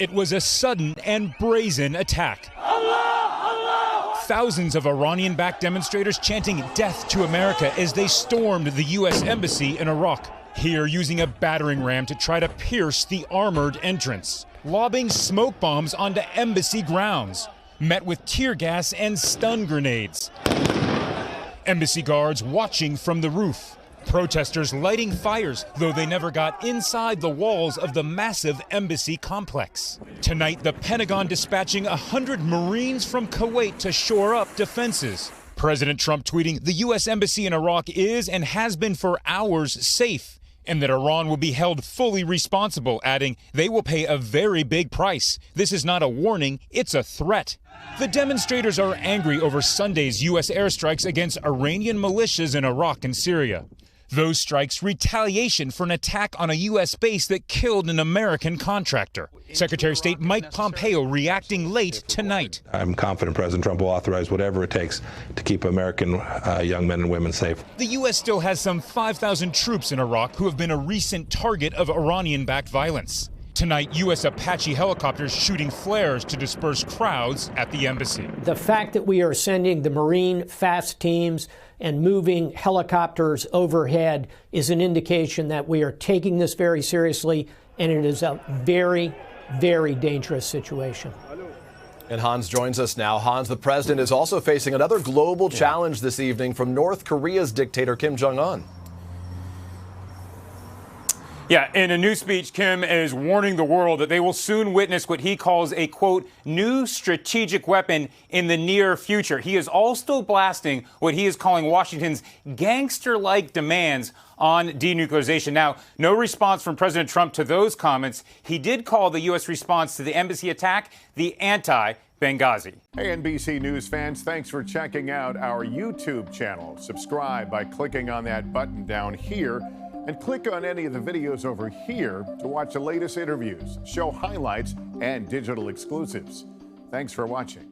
It was a sudden and brazen attack. Thousands of Iranian-backed demonstrators chanting "Death to America" as they stormed the U.S. Embassy in Iraq, here using a battering ram to try to pierce the armored entrance, lobbing smoke bombs onto embassy grounds, met with tear gas and stun grenades. Embassy guards watching from the roof. Protesters lighting fires, though they never got inside the walls of the massive embassy complex. Tonight, the Pentagon dispatching 100 Marines from Kuwait to shore up defenses. President Trump tweeting the U.S. Embassy in Iraq is and has been for hours safe, and that Iran will be held fully responsible, adding they will pay a very big price. This is not a warning, it's a threat. The demonstrators are angry over Sunday's U.S. airstrikes against Iranian militias in Iraq and Syria. Those strikes retaliation for an attack on a U.S. base that killed an American contractor. Secretary of State Mike Pompeo reacting late tonight. I'm confident President Trump will authorize whatever it takes to keep American young men and women safe. The U.S. still has some 5,000 troops in Iraq who have been a recent target of Iranian-backed violence. Tonight, U.S. Apache helicopters shooting flares to disperse crowds at the embassy. The fact that we are sending the Marine fast teams and moving helicopters overhead is an indication that we are taking this very seriously, and it is a very, very dangerous situation. And Hans joins us now. Hans, the president is also facing another global challenge this evening from North Korea's dictator Kim Jong-un. Yeah, in a new speech, Kim is warning the world that they will soon witness what he calls a, quote, new strategic weapon in the near future. He is also blasting what he is calling Washington's gangster-like demands on denuclearization. Now, no response from President Trump to those comments. He did call the U.S. response to the embassy attack the anti-Benghazi. Hey, NBC News fans, thanks for checking out our YouTube channel. Subscribe by clicking on that button down here. And click on any of the videos over here to watch the latest interviews, show highlights, and digital exclusives. Thanks for watching.